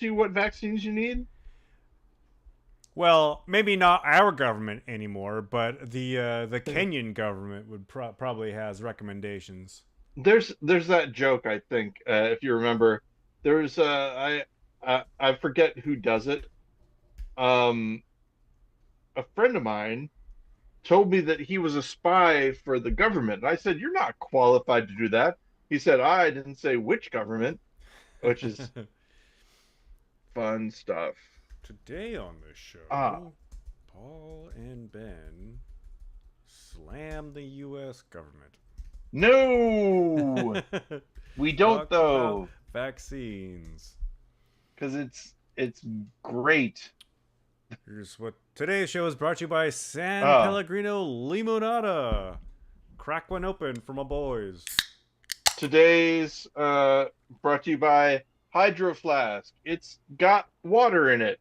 to what vaccines you need? Well, maybe not our government anymore, but the Kenyan government would probably has recommendations. There's that joke, I think, if you remember. There's I forget who does it. Um, a friend of mine told me that he was a spy for the government. And I said, "You're not qualified to do that." He said, "I didn't say which government," which is fun stuff. Today on the Ah, show, Paul and Ben slam the U.S. government. no, we don't Talk about though, vaccines. because it's great. Here's what today's show is brought to you by San Ah, Pellegrino Limonada. Crack one open for my boys. today's brought to you by Hydro Flask. It's got water in it.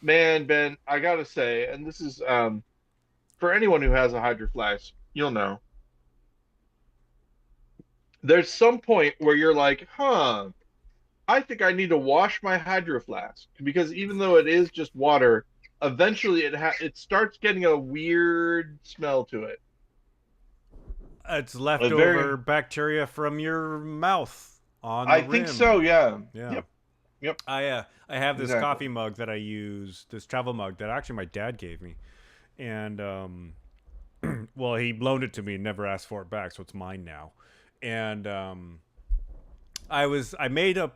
Man, Ben, I gotta say, and this is for anyone who has a Hydro Flask, you'll know. There's some point where you're like, huh, I think I need to wash my Hydro Flask because even though it is just water, eventually it starts getting a weird smell to it. It's A leftover very, bacteria from your mouth on the I think so, rim. yeah. Yeah. Yep, yep, I have this exactly. coffee mug that I use, this travel mug that actually my dad gave me, and well, he loaned it to me and never asked for it back, so it's mine now. And I made a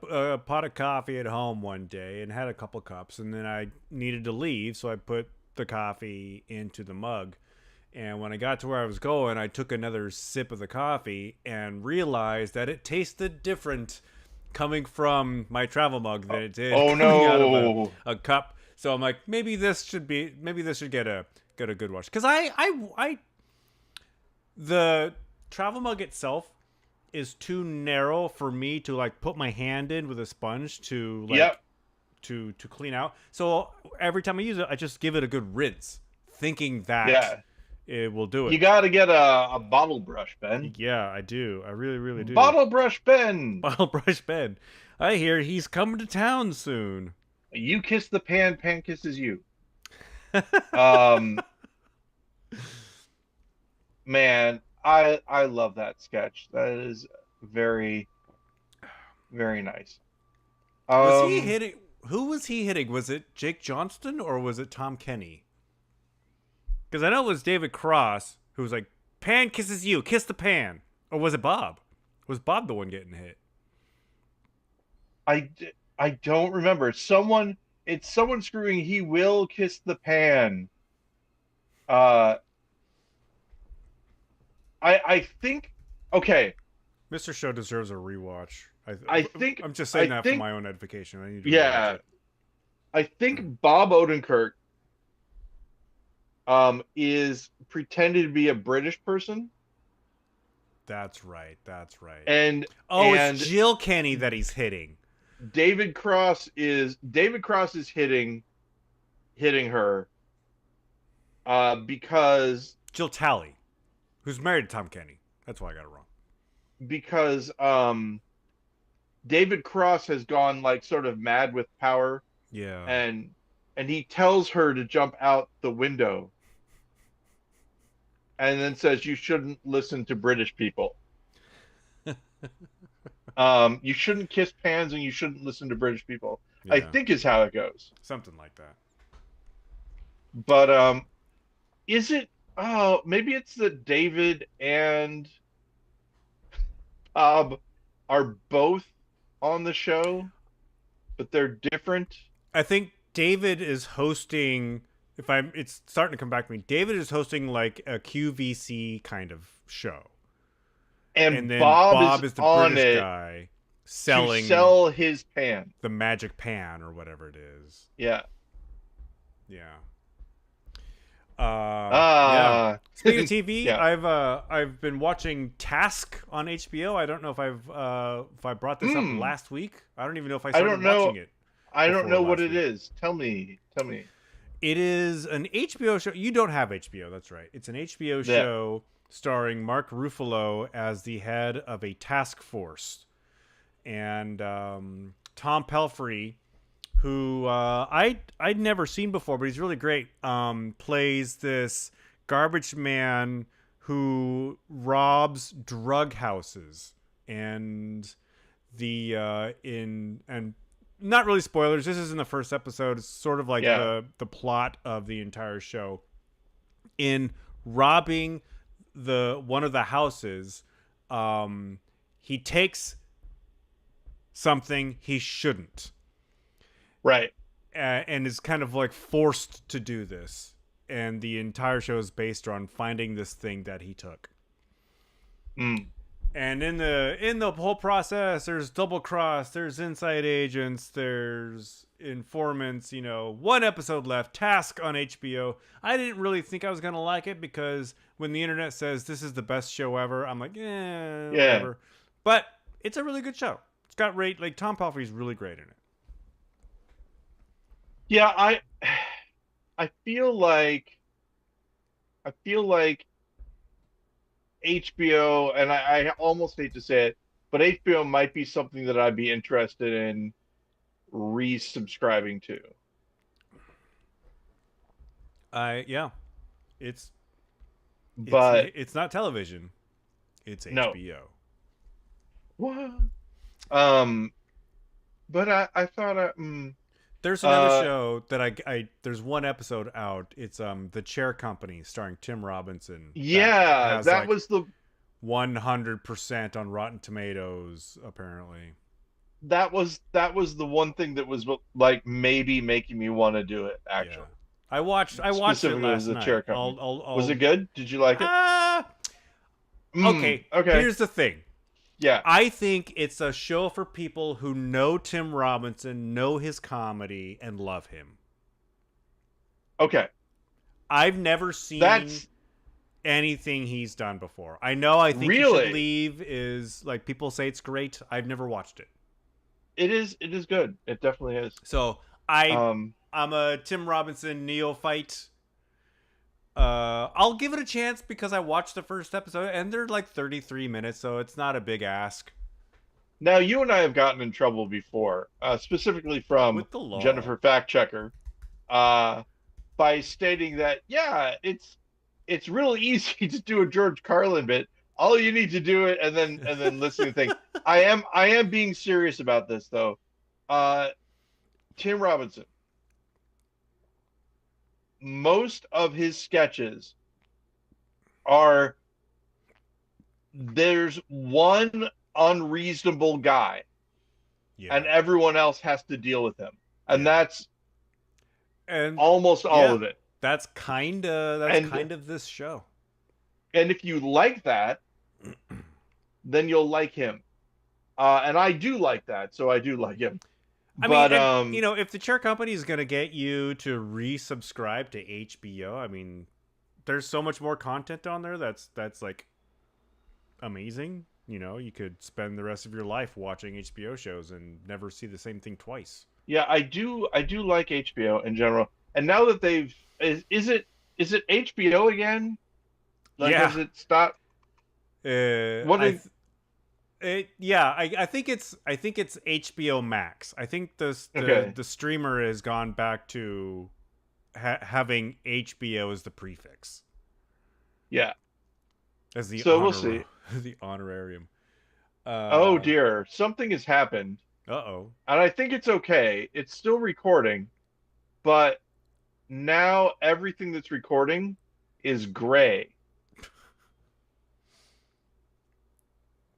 pot of coffee at home one day and had a couple cups, and then I needed to leave, so I put the coffee into the mug. And when I got to where I was going, I took another sip of the coffee and realized that it tasted different coming from my travel mug than it did Oh coming out of no. a cup. So I'm like, maybe this should get a good wash. Because I the travel mug itself is too narrow for me to like put my hand in with a sponge to Yep, like to clean out. So every time I use it, I just give it a good rinse, thinking that yeah. it will do it. You got to get a bottle brush, Ben. Yeah, I do. I really, really do. Bottle brush, Ben. Bottle brush Ben. I hear he's coming to town soon. You kiss the pan, pan kisses you. Um, Man, I love that sketch. That is very very nice. Was he Um, hitting? Who was he hitting? Was it Jake Johnston or was it Tom Kenny? Because I know it was David Cross who was like, "Pan kisses you, kiss the pan," or was it Bob? Was Bob the one getting hit? I don't remember. It's someone screaming. He will kiss the pan. Uh, I think. Okay, Mr. Show deserves a rewatch. I think I'm just saying I that for think my own edification. I need to rewatch yeah. it. I think Bob Odenkirk is pretending to be a British person, That's right. That's right. and Oh, it's and Jill Kenny that he's hitting. David Cross is hitting her because Jill Talley, who's married to Tom Kenny. That's why I got it wrong. because David Cross has gone like sort of mad with power, Yeah. and he tells her to jump out the window and then says you shouldn't listen to British people. You shouldn't kiss pans and you shouldn't listen to British people. I Yeah. think is how it goes. Something like that. But is it? Oh, maybe it's that David and are both on the show, but they're different. I think David is hosting. If I'm, it's starting to come back to me. David is hosting like a QVC kind of show, and And then Bob is Bob is the on British it guy to selling sell his pan. the magic pan or whatever it is. Yeah. Yeah. Yeah. Ah, Speaking of TV, yeah. I've been watching Task on HBO. I don't know if I brought this up Hmm. last week. I don't even know if I I don't started watching know. it I don't before know what last it week. is. Tell me. Tell me. It is an HBO show. You don't have HBO, that's right. It's an HBO Yeah. show starring Mark Ruffalo as the head of a task force. and Tom Pelphrey, who I'd never seen before, but he's really great. Plays this garbage man who robs drug houses, and in and not really spoilers. This is in the first episode. It's sort of like Yeah. the plot of the entire show. In robbing the one of the houses, he takes something he shouldn't, Right. and is kind of like forced to do this. And the entire show is based on finding this thing that he took. Mm. And in the whole process, there's double cross, there's inside agents, there's informants. One episode left. Task on HBO. I didn't really think I was gonna like it because when the internet says this is the best show ever, I'm like, Yeah. whatever. But it's a really good show. It's got Tom Pelphrey's really great in it. Yeah, I feel like HBO, and I almost hate to say it, but HBO might be something that I'd be interested in resubscribing to. Yeah, it's But it's not television. It's no. HBO. What? Um, but I thought There's another show that there's one episode out. It's The Chair Company starring Tim Robinson. yeah, that like was the 100% on Rotten Tomatoes apparently. that was the one thing that was like maybe making me want to do it Yeah. actually. I watched it Specifically, it was last the night. Chair Company. I'll Was it good? Did you like it? Okay. Okay. Here's the thing. Yeah. I think it's a show for people who know Tim Robinson, know his comedy, and love him. Okay. I've never seen That's anything he's done before. I think You really Should Leave is like people say it's great. I've never watched it. it is good. It definitely is. So I'm a Tim Robinson neophyte. I'll give it a chance because I watched the first episode and they're like 33 minutes, so it's not a big ask. Now you and I have gotten in trouble before, specifically from With the law. Jennifer Fact Checker, by stating that it's really easy to do a George Carlin bit. All you need to do it and then listen to things. I am being serious about this though. Tim Robinson, most of his sketches are there's one unreasonable guy Yeah. and everyone else has to deal with him. And Yeah. that's And almost all of it. That's kind of this show. And if you like that, then you'll like him. And I do like that, so I do like him. I But mean, if the Chair Company is going to get you to resubscribe to HBO, I mean, there's so much more content on there that's like amazing. You could spend the rest of your life watching HBO shows and never see the same thing twice. yeah, I do like HBO in general. And now that is it HBO again? Like, Yeah. has it stopped? What I think it's HBO Max. I think Okay. the streamer has gone back to having HBO as the prefix, Yeah. as the So we'll see. the honorarium. Oh dear, something has happened. Uh-oh. And I think it's okay. It's still recording, but now everything that's recording is gray.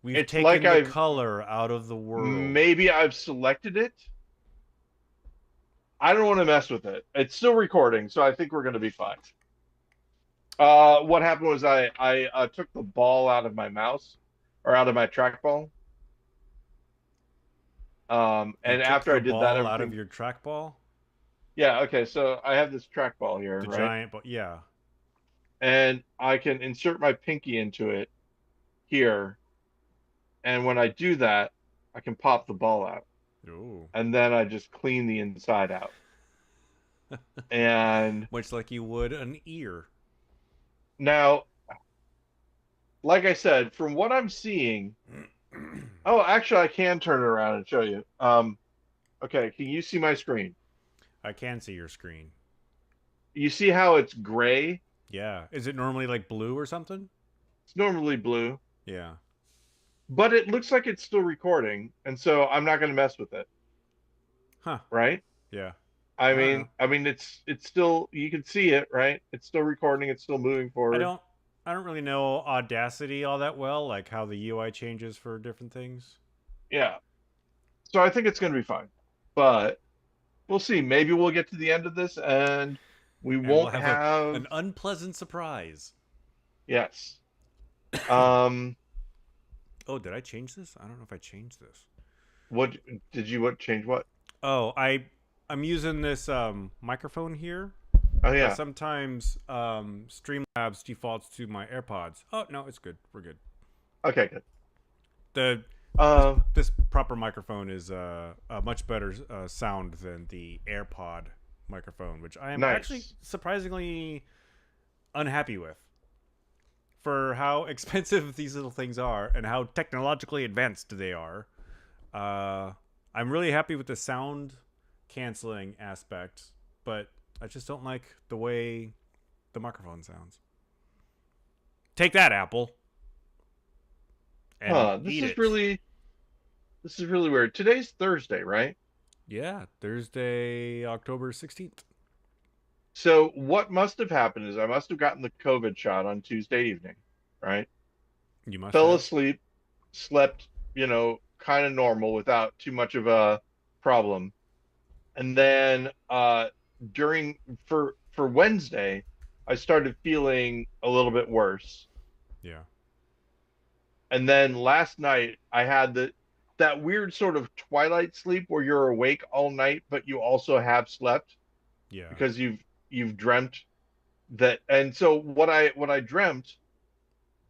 We've It's taken like the color out of the world. Maybe I've selected it. I don't want to mess with it. It's still recording, so I think we're going to be fine. What happened was I took the ball out of my mouse, or out of my trackball. And You took after the I did ball that, out of everything. your trackball, Yeah, okay, so I have this trackball here, the right? giant ball. Yeah. And I can insert my pinky into it here. And when I do that, I can pop the ball out. Ooh. And then I just clean the inside out. And Much like you would an ear. now, like I said, from what I'm seeing, Oh, actually, I can turn it around and show you. Okay, can you see my screen? I can see your screen. You see how it's gray? Yeah. Is it normally like blue or something? It's normally blue, Yeah. but it looks like it's still recording, and so I'm not going to mess with it, Huh. right? Yeah. I I don't mean, know. I mean, it's still you can see it, right? It's still recording. It's still moving I forward. don't I don't really know Audacity all that well, like how the UI changes for different things. Yeah. So I think it's going to be fine, but we'll see. Maybe we'll get to the end of this and we And we'll won't have have. an unpleasant surprise. Yes. Um. Oh, did I change this? I don't know if I changed this. What did you what change what? Oh, I'm using this microphone here, Oh but yeah. sometimes Streamlabs defaults to my AirPods. Oh no, it's good. We're good. Okay. Good. The Um. this proper microphone is a much better sound than the AirPod microphone, which I am actually Nice. surprisingly unhappy with for how expensive these little things are and how technologically advanced they are. Uh, I'm really happy with the sound canceling aspect, but I just don't like the way the microphone sounds. Take that, Apple, and Huh. eat it. This is really weird. Today's Thursday, right? Yeah, Thursday, October 16th. So what must have happened is I must have gotten the COVID shot on Tuesday evening, right? You must Fell have. asleep, slept, kind of normal without too much of a problem. And then during for Wednesday, I started feeling a little bit worse. Yeah, And then last night I had that weird sort of twilight sleep where you're awake all night, but you also have slept yeah. because you've dreamt that. And so what I dreamt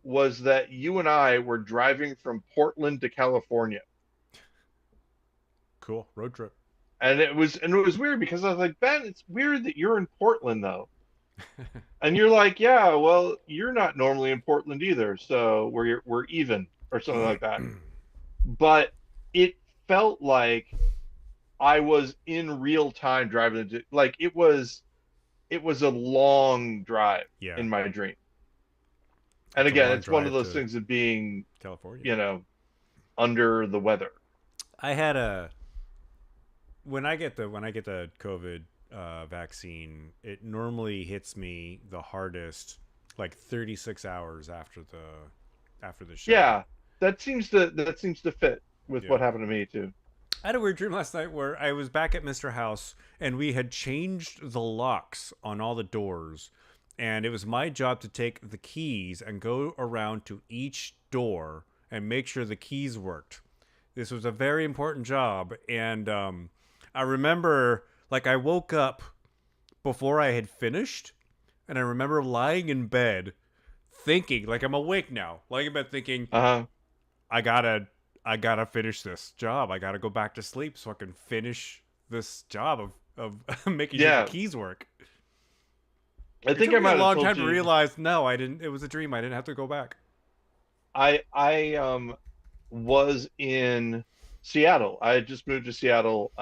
was that you and I were driving from Portland to California. Cool road trip. And it was weird because I was like, Ben, it's weird that you're in Portland though. And you're like, yeah, well, you're not normally in Portland either, so we're even or something like that. But it felt like I was in real time driving like it was a long drive Yeah, in my dream. And it's a again, long it's one of drive those to things of being, California. you know, under the weather. I had a when I get the COVID vaccine, it normally hits me the hardest like 36 hours after the shot. Yeah, that seems to fit with Yeah. what happened to me too. I had a weird dream last night where I was back at Mr. House and we had changed the locks on all the doors. And it was my job to take the keys and go around to each door and make sure the keys worked. This was a very important job. And I remember, like, I woke up before I had finished. And I remember lying in bed thinking, like, I'm awake now, lying in bed thinking, Uh-huh. I gotta I gotta finish this job. I gotta go back to sleep so I can finish this job of making sure the Yeah, keys work. I It think took I me a might have long told time to you. realize no, I didn't. It was a dream. I didn't have to go back. I was in Seattle. I had just moved to Seattle,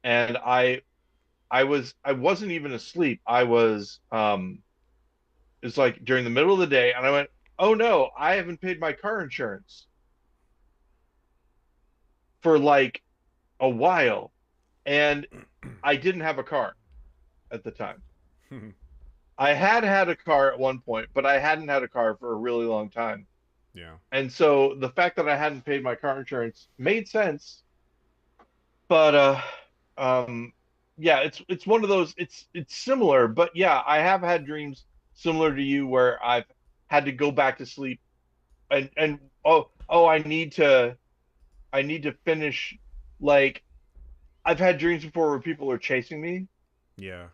and I wasn't even asleep. It's like during the middle of the day, and I went, "Oh no, I haven't paid my car insurance for like a while," and I didn't have a car at the time. I had had a car at one point, but I hadn't had a car for a really long time. Yeah. And so the fact that I hadn't paid my car insurance made sense. But um yeah, it's one of those it's similar, but yeah, I have had dreams similar to you where I've had to go back to sleep and oh I need to finish like I've had dreams before where people are chasing me Yeah.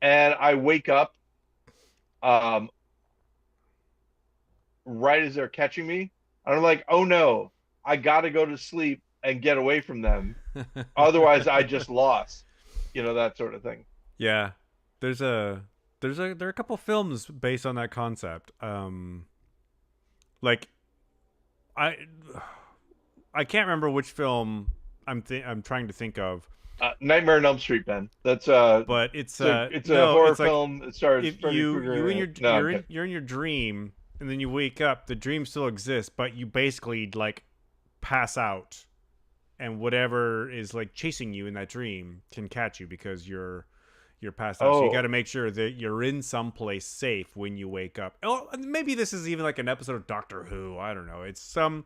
and I wake up um right as they're catching me. And I'm like, "Oh no, I got to go to sleep and get away from them. Otherwise I just lost." That sort of thing. Yeah. There's a there are a couple films based on that concept. Like I I can't remember which film I'm trying to think of, Nightmare on Elm Street, Ben. That's but it's it's a no, horror it's like film. It stars if Freddy you in Krueger. your No, I'm kidding. you're in your dream and then you wake up, the dream still exists, but you basically like pass out, and whatever is like chasing you in that dream can catch you because you're passed out. So you got Oh, to make sure that you're in someplace safe when you wake up. Oh, maybe this is even like an episode of Doctor Who. I don't know. It's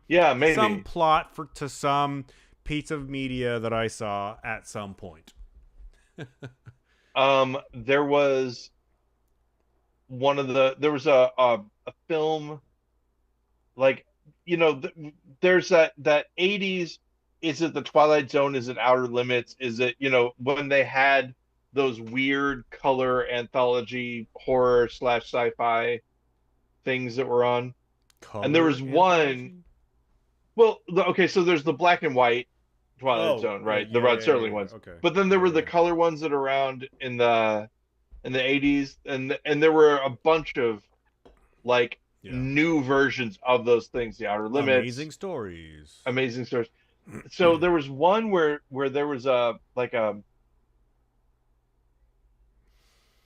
yeah, some maybe. plot for to some piece of media that I saw at some point. There was there was a film like there's that 80s. Is it the Twilight Zone? Is it Outer Limits? Is it when they had those weird color anthology horror slash sci-fi things that were on? And there Color was one. anthology? Well, okay, so there's the black and white Twilight Oh, Zone, right? The yeah, Rod yeah, yeah, Serling yeah. ones. Okay. But then there Yeah, were yeah, the yeah. color ones that are around in the 80s, and there were a bunch of like Yeah. new versions of those things, the Outer Limits, Amazing stories. Amazing Stories. So there was one where there was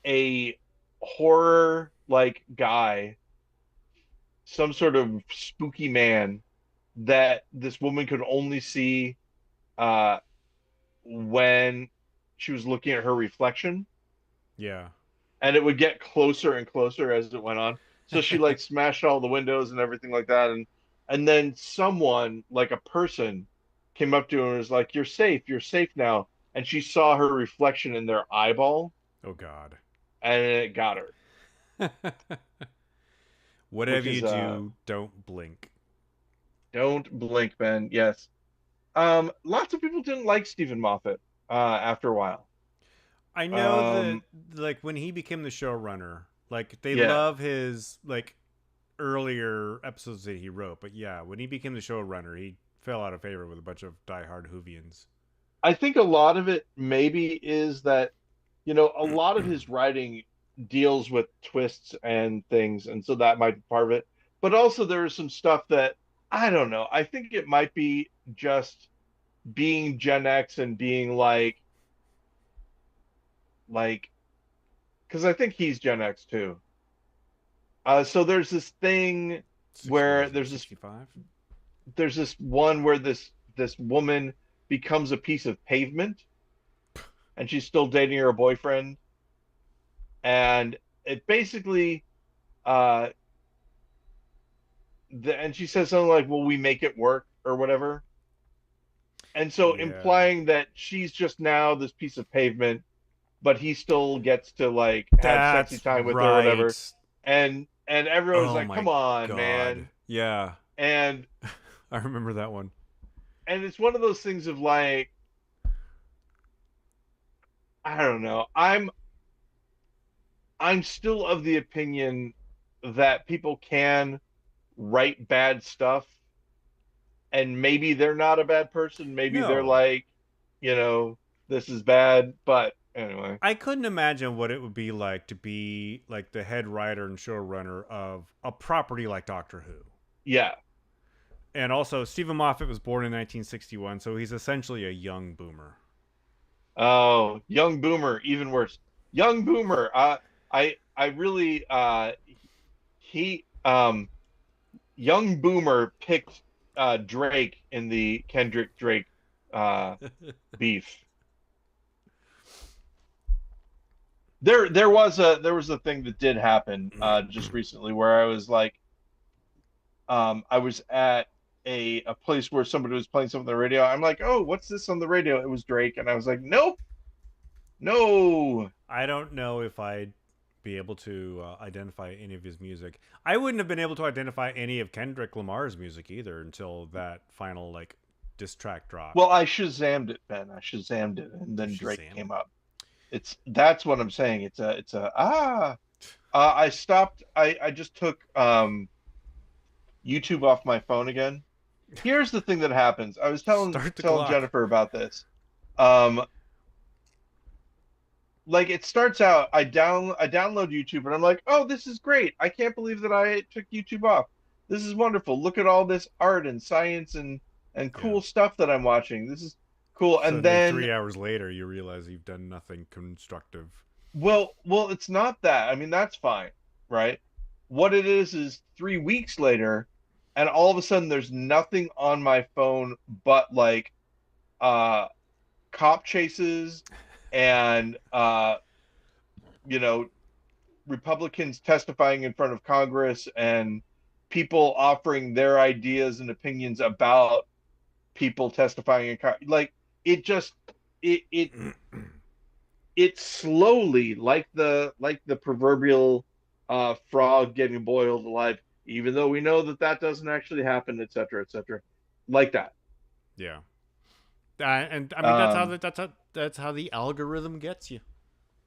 a horror like guy, some sort of spooky man that this woman could only see uh when she was looking at her reflection, Yeah. and it would get closer and closer as it went on. So she like smashed all the windows and everything like that, and then someone, like a person, came up to her and was like, you're safe now." And she saw her reflection in their eyeball, Oh God. and it got her, which Whatever you is do, don't blink. don't blink, Ben. Yes. Lots of people didn't like Stephen Moffat after a while. I know that Um, like when he became the showrunner, like they yeah. love his like earlier episodes that he wrote, but yeah, when he became the showrunner, he fell out of favor with a bunch of diehard Whovians. I think a lot of it maybe is that, a lot of his writing deals with twists and things, and so that might be part of it. But also there is some stuff that I don't know. I think it might be just being Gen X and being like because I think he's Gen X too. So there's this thing What where is he? 65? there's this one where this woman becomes a piece of pavement, and she's still dating her boyfriend, and it basically uh and she says something like, "Will we make it work?" or whatever. And so Yeah. implying that she's just now this piece of pavement, but he still gets to like have sexy That's time with her or whatever. right. And everyone's Oh like, my "Come on, God. man." Yeah. And I remember that one. it's one of those things of like, I don't know. I'm still of the opinion that people can write bad stuff, and maybe they're not a bad person. Maybe they're No. like, you know, this is bad. But anyway, I couldn't imagine what it would be like to be like the head writer and showrunner of a property like Doctor Who. yeah. And also, Stephen Moffat was born in 1961, so he's essentially a young boomer. Oh, young boomer, even worse. Young boomer. I really he young boomer picked Drake in the Kendrick Drake uh beef. There was a thing that did happen just recently where I was like I was at a place where somebody was playing something on the radio. I'm like, "Oh, what's this on the radio?" It was Drake, and I was like, "Nope, no." I don't know if I'd be able to identify any of his music. I wouldn't have been able to identify any of Kendrick Lamar's music either until that final like diss track dropped. Well, I Shazammed it, Ben. I Shazammed it, and You then Drake Shazam came it. up. That's what I'm saying. It's a I stopped. I just took YouTube off my phone again. Here's the thing that happens. I was Start the telling clock. Jennifer about this. Um, like it starts out, I download YouTube, and I'm like, "Oh, this is great. I can't believe that I took YouTube off. This is wonderful. Look at all this art and science and Yeah. cool stuff that I'm watching. This is cool. So And then then 3 hours later, you realize you've done nothing constructive. well, it's not that. I mean, that's fine, right? What it is 3 weeks later, and all of a sudden there's nothing on my phone but like uh cop chases and you know, Republicans testifying in front of Congress and people offering their ideas and opinions about people testifying in like it just it it it slowly like the proverbial frog getting boiled alive, even though we know that that doesn't actually happen, etc., like that. Yeah. And I mean um that's how the algorithm gets you.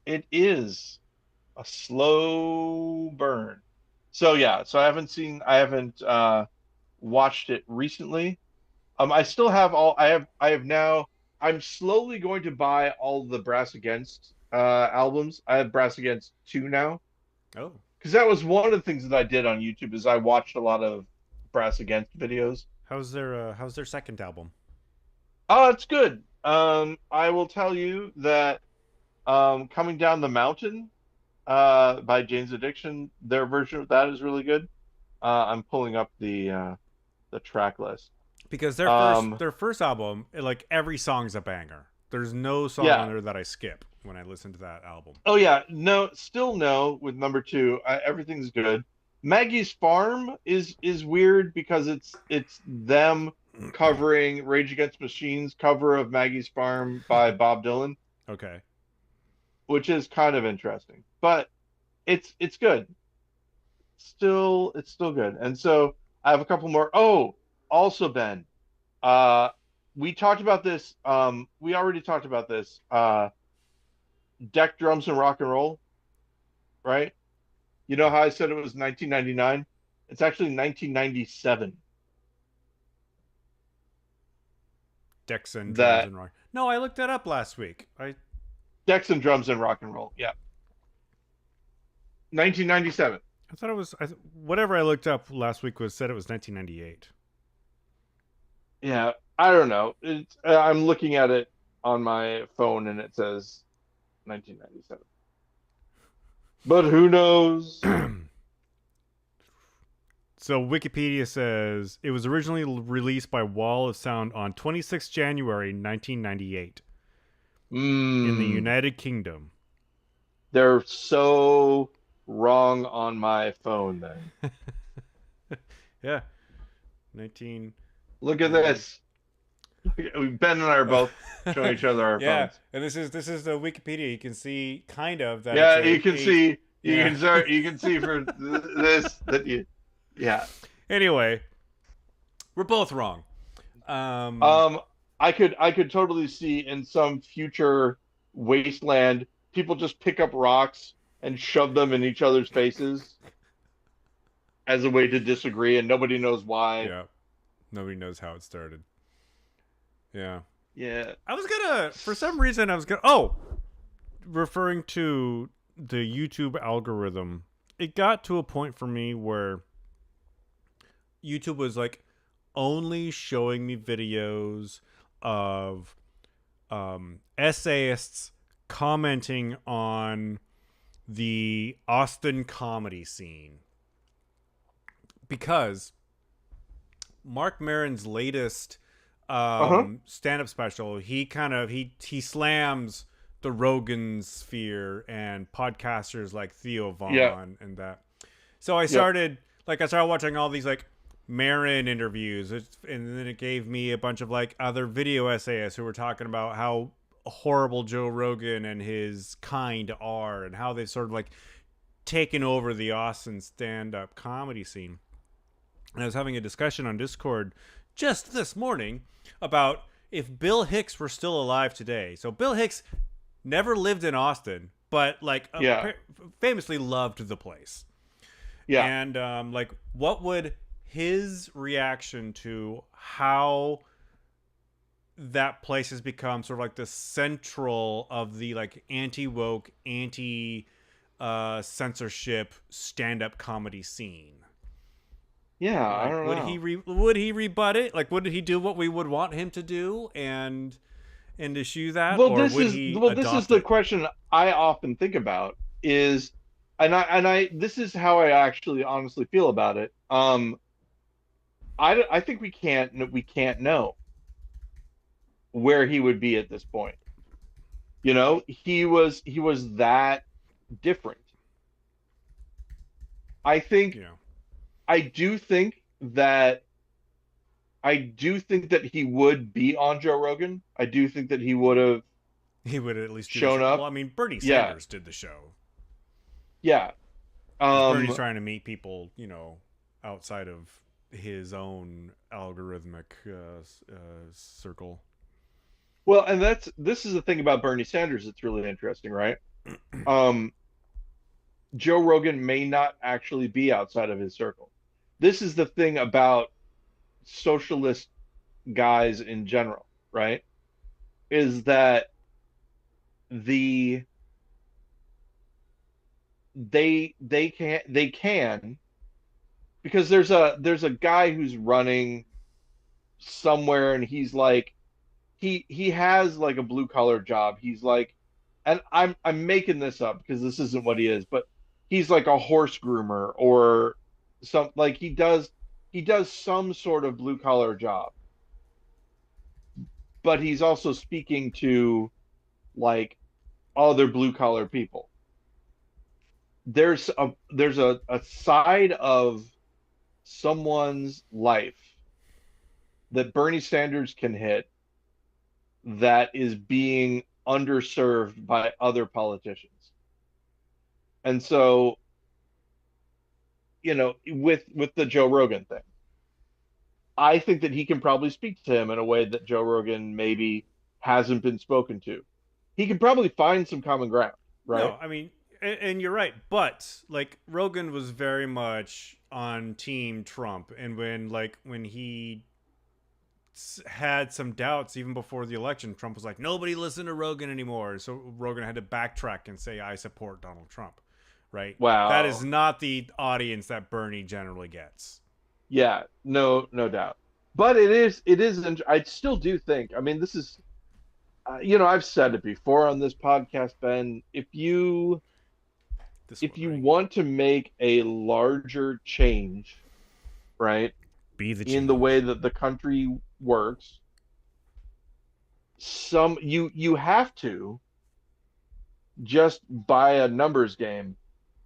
it is a slow burn. So yeah, so I haven't watched it recently. I still have all I have now. I'm slowly going to buy all the Brass Against albums. I have Brass Against 2 now Oh, because that was one of the things that I did on YouTube is I watched a lot of Brass Against videos. how's their second album? Oh, it's good. I will tell you that Coming Down the Mountain by Jane's Addiction, their version of that is really good. I'm pulling up the track list. Because Um, their first album, like every song's a banger. There's no song on yeah. there that I skip when I listen to that album. Oh yeah. No, still no with number 2. Everything's good. Maggie's Farm is weird because it's them covering Rage Against Machines cover of Maggie's Farm by Bob Dylan, Okay. which is kind of interesting. But it's good. It's still good. And so I have a couple more. Oh, also Ben, uh we talked about this. We already talked about this. Deck drums and rock and roll, right? You know how I said it was 1999? It's actually 1997 Dexon drums that and rock. No, I looked that up last week. decks and drums and rock and roll. Yeah. 1997. I thought it was whatever I looked up last week was said it was 1998. Yeah, I don't know. I'm looking at it on my phone and it says 1997. But who knows? So Wikipedia says it was originally released by Wall of Sound on 26 January 1998 in the Hmm. United Kingdom. They're so wrong on my phone then. Yeah, 1990. Look at this. Ben and I are both showing each other our Yeah, phones. and this is the Wikipedia. You can see kind of that it's Yeah, a you can eight. see Yeah. you can see for this that you yeah. Anyway, we're both wrong. Um, Um I could totally see in some future wasteland people just pick up rocks and shove them in each other's faces as a way to disagree and nobody knows why. yeah, nobody knows how it started. Yeah, Yeah. I was gonna for some reason I was gonna. Oh, referring to the YouTube algorithm, it got to a point for me where YouTube was like only showing me videos of essayists commenting on the Austin comedy scene because Mark Maron's latest Uh-huh. stand-up special, he kind of he slams the Rogan sphere and podcasters like Theo Yeah. Vaughn and that. So Yep. I started watching all these like Marin interviews, and then it gave me a bunch of like other video essayists who were talking about how horrible Joe Rogan and his kind are, and how they've sort of like taken over the Austin stand-up comedy scene. And I was having a discussion on Discord just this morning about if Bill Hicks were still alive today. So Bill Hicks never lived in Austin, but like Yeah. famously loved the place. Yeah. And like, what would his reaction to how that place has become sort of like the central of the like anti-woke, anti censorship stand-up comedy scene? Yeah, I Like, don't know. would he rebut it? Like, would he do what we would want him to do and issue that, or would he This is adopt the it? question I often think about is, and I this is how I actually honestly feel about it. I think we can't know where he would be at this point. He was that different. I think You know, I do think that he would be on Joe Rogan. I do think that he would have he would at least do the shown show. Well, up. I mean, Bernie Yeah, Sanders did the show yeah. because Bernie's Um, trying to meet people, outside of his own algorithmic circle. well, and this is the thing about Bernie Sanders that's really interesting, right? Um, Joe Rogan may not actually be outside of his circle. This is the thing about socialist guys in general, right? Is that the they can because there's a guy who's running somewhere and he's like he has like a blue collar job. He's like, and I'm making this up because this isn't what he is, but he's like a horse groomer or some like he does some sort of blue collar job, but he's also speaking to like other blue collar people. There's a side of someone's life that Bernie Sanders can hit that is being underserved by other politicians. And so, with the Joe Rogan thing, I think that he can probably speak to him in a way that Joe Rogan maybe hasn't been spoken to. He can probably find some common ground, right? No, I mean, and you're right, but like Rogan was very much on Team Trump, and when he had some doubts even before the election, Trump was like, nobody listen to Rogan anymore. So Rogan had to backtrack and say, I support Donald Trump, right? That is Wow. not the audience that Bernie generally gets. Yeah, no doubt. But it is I still do think, I mean, this is I've said it before on this podcast, Ben, This if one, you right? want to make a larger change, right, Be the in the way change. that the country works, you have to just by a numbers game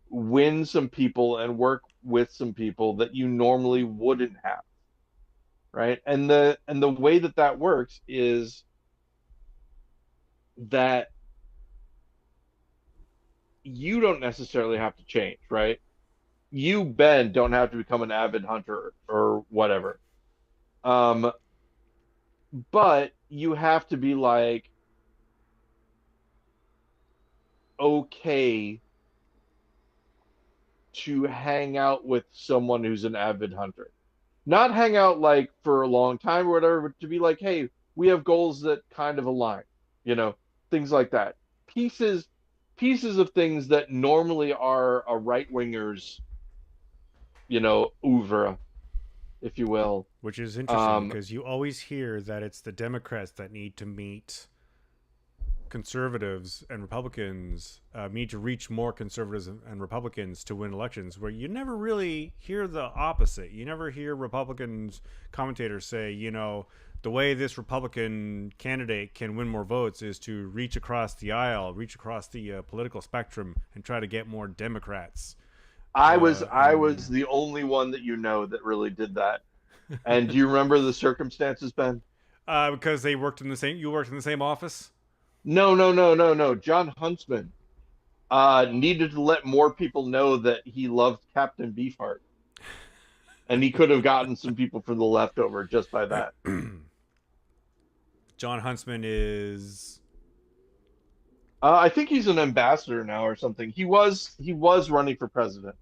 win some people and work with some people that you normally wouldn't have, right? And the way that that works is that you don't necessarily have to change, right? You, Ben, don't have to become an avid hunter or whatever. Um, but you have to be like okay to hang out with someone who's an avid hunter. Not hang out like for a long time or whatever, but to be like, hey, we have goals that kind of align, you know, things like that. Pieces pieces of things that normally are a right winger's, oeuvre, if you will. Which is interesting Um, because you always hear that it's the Democrats that need to meet conservatives and Republicans, need to reach more conservatives and Republicans to win elections, where you never really hear the opposite. You never hear Republicans commentators say, the way this Republican candidate can win more votes is to reach across the aisle, reach across the political spectrum, and try to get more Democrats. I was And the only one that that really did that. And do you remember the circumstances, Ben? because you worked in the same office. No, no, no, no, no. John Huntsman needed to let more people know that he loved Captain Beefheart, and he could have gotten some people from the leftover just by that. John Huntsman is. I think he's an ambassador now or something. He was running for president,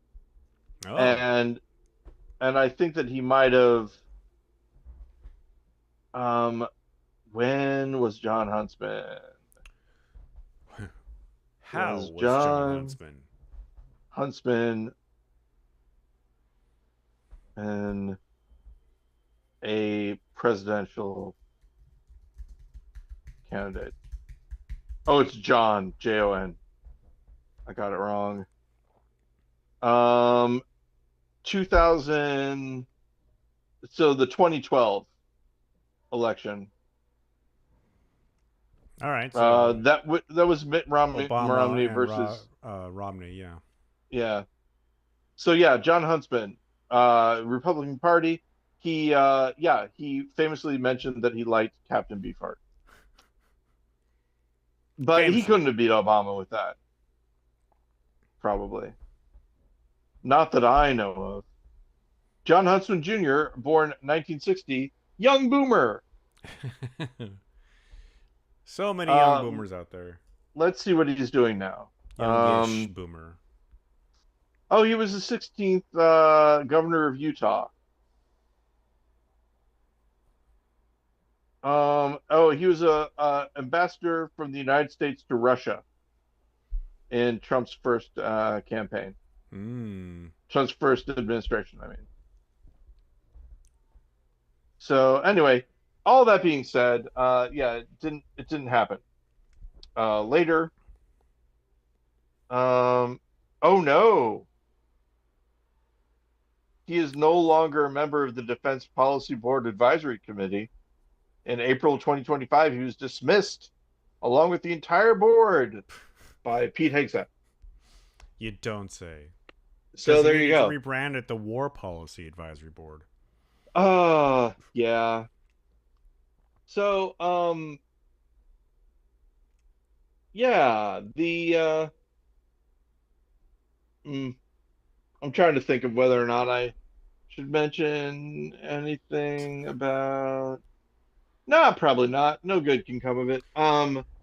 Oh. and I think that he might have. Um, when was John Huntsman? How Was was John John Huntsman? Huntsman? and a presidential candidate. Oh, it's John, Jon. I got it wrong. 2000, so the 2012 election. All right, so That was Mitt Obama Romney and versus, Romney, yeah. yeah. So yeah, John Huntsman, Republican Party. He famously mentioned that he liked Captain Beefheart, but he Famously. couldn't have beat Obama with that, probably. Not that I know of. John Huntsman Jr., born 1960, young boomer. So many young Uh, boomers out there. let's see what he's doing now. Youngish boomer. Oh, he was the 16th governor of Utah. He was a ambassador from the United States to Russia in Trump's first campaign, Hmm. Trump's first administration, I mean. So anyway, all that being said, yeah, it didn't happen. Later, um, oh no, he is no longer a member of the Defense Policy Board Advisory Committee. In April 2025, he was dismissed along with the entire board by Pete Hegseth. You don't say. Because So he there you needed to go. rebrand it the War Policy Advisory Board. Yeah. So, yeah, mm, I'm trying to think of whether or not I should mention anything about. Nah, probably not. No good can come of it.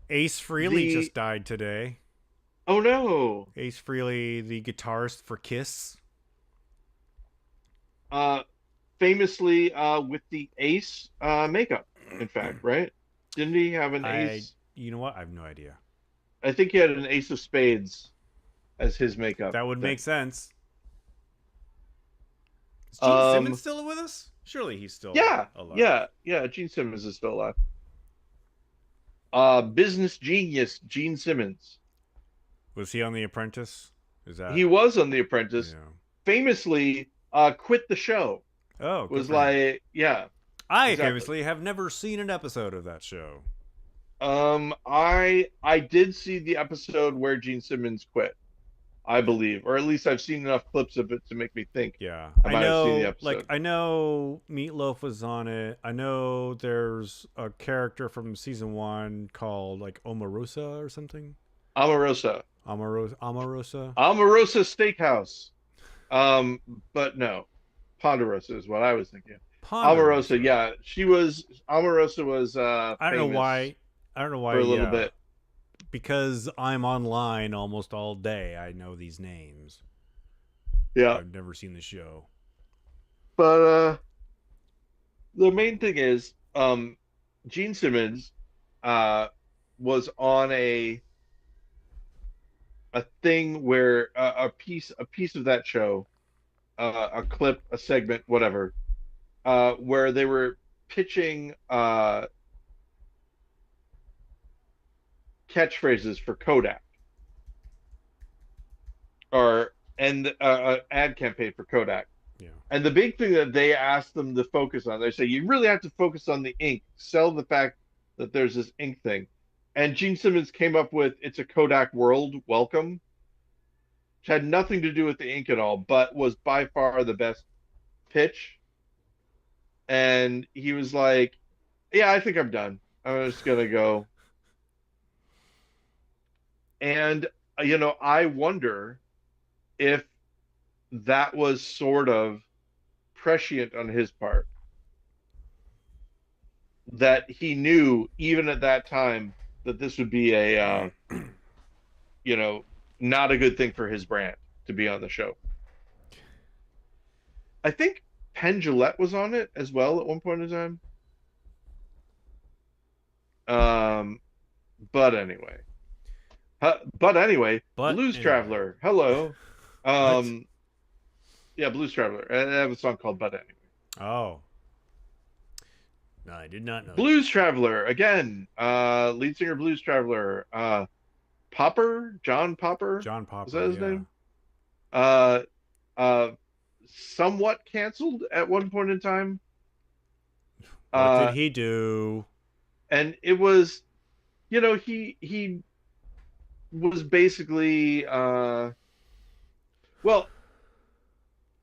Ace Frehley The just died today. Oh no. Ace Frehley, the guitarist for Kiss. Uh, Famously, with the Ace makeup, in fact, right? Didn't he have an I, Ace? you know what? I have no idea. I think he had an Ace of Spades as his makeup That would make thing. sense. Is Gene Simmons Um, still with us? Surely he's still yeah, alive. yeah. Gene Simmons is still alive. Business genius Gene Simmons. Was he on The Apprentice? Is that, He was on The Apprentice. yeah. Famously, quit the show. Oh, good Was for him. like, yeah, I exactly. famously have never seen an episode of that show. I did see the episode where Gene Simmons quit, I believe, or at least I've seen enough clips of it to make me think Yeah, I might have seen the episode. I know Meatloaf was on it. I know there's a character from season one called like Omarosa or something. Omarosa, Omarosa. Omarosa Steakhouse. Um, but no, Ponderosa is what I was thinking. Omarosa, Ponderosa. yeah, she was. Omarosa was I don't know famous why. I don't know why. for a little Yeah, bit. because I'm online almost all day. I know these names, but Yeah, I've never seen the show. but the main thing is, Gene Simmons, uh, was on a thing where a piece of that show, a clip, a segment, whatever, where they were pitching catchphrases for Kodak or and ad campaign for Kodak. Yeah. And the big thing that they asked them to focus on, they say you really have to focus on the ink, sell the fact that there's this ink thing. And Gene Simmons came up with "It's a Kodak World, Welcome," which had nothing to do with the ink at all, but was by far the best pitch. And he was like, "Yeah, I think I'm done. I'm just gonna go." And I wonder if that was sort of prescient on his part, that he knew even at that time that this would be a you know not a good thing for his brand to be on the show. I think Penn Jillette was on it as well at one point in time. Um, but anyway, Blues Anyway, Traveler, hello. what? Um, Yeah, Blues Traveler. I have a song called But Anyway. Oh, no, I did not know that. Blues Traveler again. Lead singer Blues Traveler. Popper, John Popper. John Is that Popper, his yeah. name? Uh, uh, Somewhat canceled at one point in time. What did Uh, he do? and it was, he was basically, well,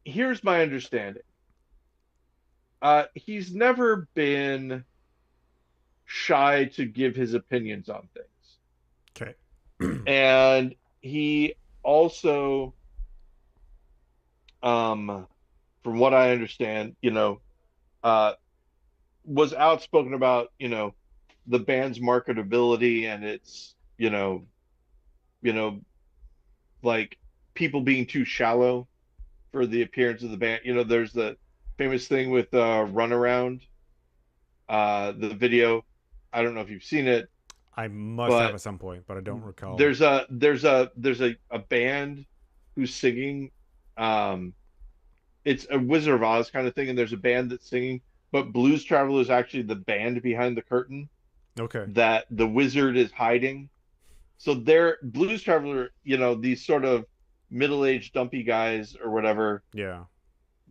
here's my understanding. He's never been shy to give his opinions on things. Okay. And he also, from what I understand, uh, was outspoken about, the band's marketability and its, you know, like people being too shallow for the appearance of the band. There's the famous thing with Runaround, the video. I don't know if you've seen it, I must have but at some point, but I don't recall it. there's a band who's singing. Um, it's a Wizard of Oz kind of thing, and there's a band that's singing, but Blues Traveler is actually the band behind the curtain Okay. that the wizard is hiding. So they're Blues Traveler, these sort of middle-aged dumpy guys or whatever, Yeah.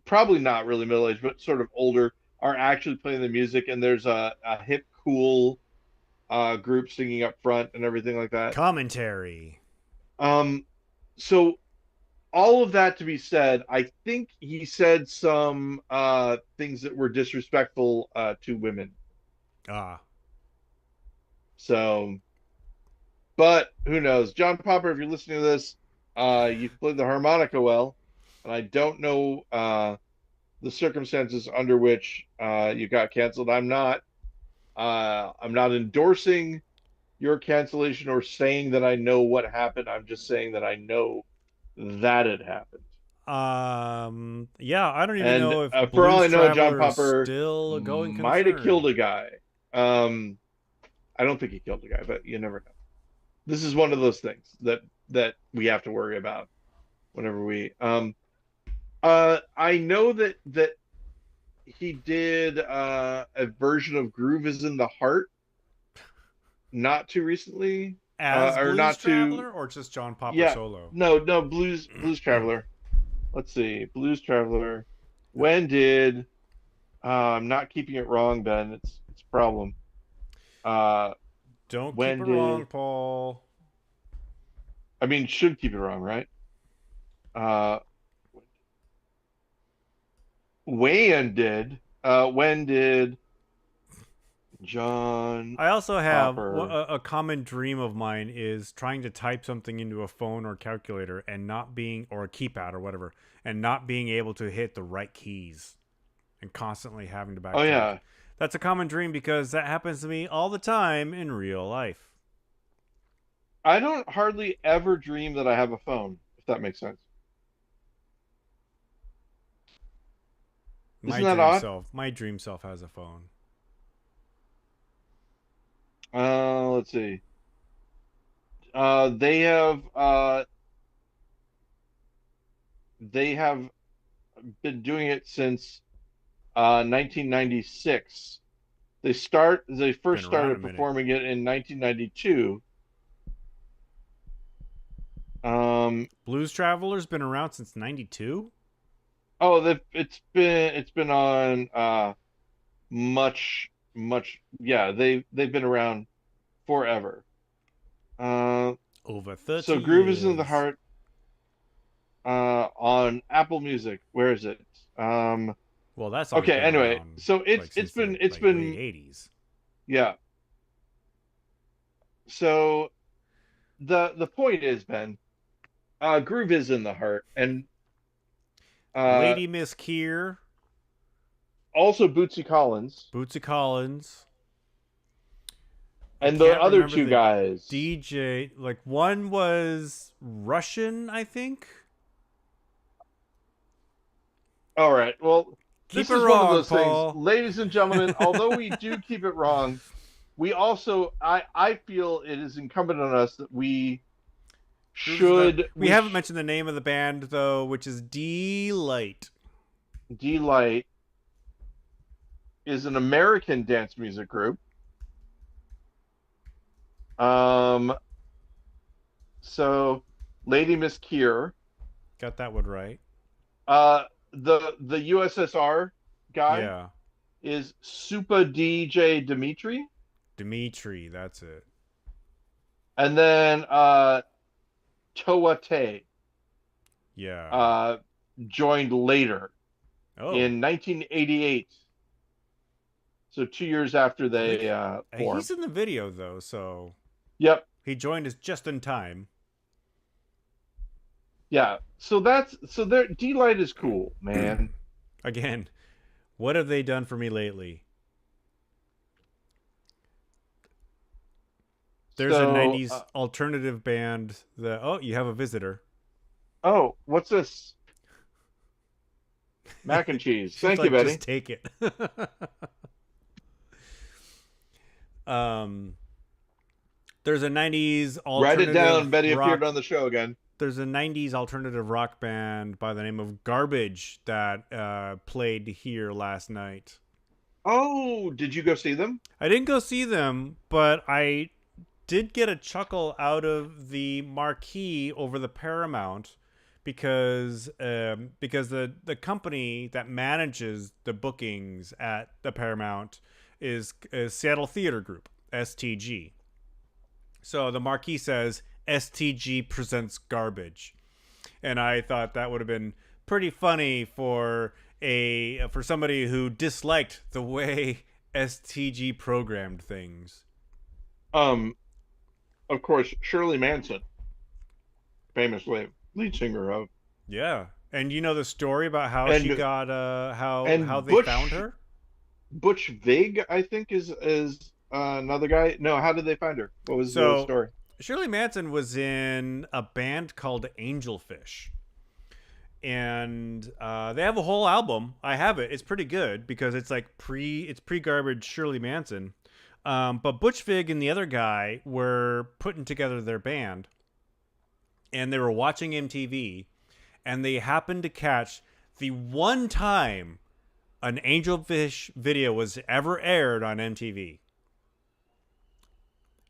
probably not really middle-aged, but sort of older, are actually playing the music, and there's a hip, cool group singing up front and everything like that. Commentary. Um, so all of that to be said, I think he said some things that were disrespectful to women. Ah. So, but who knows? John Popper, if you're listening to this, you can play the harmonica well, and I don't know the circumstances under which you got canceled. I'm not endorsing your cancellation or saying that I know what happened. I'm just saying that I know that it happened. Yeah, I don't even And know if for all Blues I know, John Traveler is Popper still a going might have killed concern. a guy. I don't think he killed a guy, but you never know. This is one of those things that we have to worry about whenever we. I know that he did a version of "Groove Is in the Heart" not too recently, As or Blues not too. Traveler or just John Popper Yeah, solo? no, Blues Traveler. Let's see, Blues Traveler. When did I'm not keeping it wrong, Ben. It's a problem. Uh, Don't keep when it did wrong, Paul. I mean should keep it wrong, right? Uh, when did John I also have Popper? a common dream of mine is trying to type something into a phone or calculator and not being, or a keypad or whatever, and not being able to hit the right keys and constantly having to Oh backtrack. yeah, That's a common dream because that happens to me all the time in real life. I don't hardly ever dream that I have a phone, if that makes sense. Isn't that odd? My dream self has a phone. Let's see. Uh, they have uh, they have been doing it since 1996. They first Been around a started minute. performing it in 1992. Um, Blues Traveler's been around since '92. oh, it's been on yeah, they've been around forever. Uh, Over 30 so Groove is in the years. Heart on Apple Music. Where is it? Um, Well, that song's okay, been anyway, around so it's like it's since been the it's like late been '80s. yeah. So the point is, Ben, Groove is in the Heart, and uh, Lady Miss Keir, also Bootsy Collins, Bootsy Collins. I and the can't other remember two the guys. DJ. Like one was Russian, I think. All right, well, Keep this it is one of wrong, those things, Paul. ladies and gentlemen. Although we do keep it wrong, we also I feel it is incumbent on us that we We we haven't mentioned the name of the band though, which is Delight. Delight is an American dance music group. Um, so Lady Miss Kier, Got that one right. uh, the USSR guy Yeah, is Supa DJ Dimitri, Dimitri. That's it. and then Toa Tay Yeah. uh, joined later Oh, in 1988. So 2 years after they he's formed. in the video though, so Yep. he joined us just in time. Yeah. So that's so their D-Light is cool, man. Again, what have they done for me lately? There's a So 90s alternative band that, oh, you have a visitor. oh, what's this? Mac and cheese. She's Thank you, like, just Betty. take it. um, there's a 90s Write it down. alternative Betty appeared rock. on the show again. There's a 90s alternative rock band by the name of Garbage that played here last night. Oh, did you go see them? I didn't go see them, but I did get a chuckle out of the marquee over the Paramount because the company that manages the bookings at the Paramount is Seattle Theater Group, STG. So the marquee says STG presents Garbage, and I thought that would have been pretty funny for somebody who disliked the way STG programmed things. Um, of course, Shirley Manson, famously lead singer of, Yeah. And you know the story about how she and got how and they found her? Butch Vig, I think is another guy. No, how did they find her? What was the So story? Shirley Manson was in a band called Angelfish. And they have a whole album. I have it. It's pretty good because it's like pre garbage Shirley Manson. But Butch Vig and the other guy were putting together their band, and they were watching MTV, and they happened to catch the one time an Angelfish video was ever aired on MTV.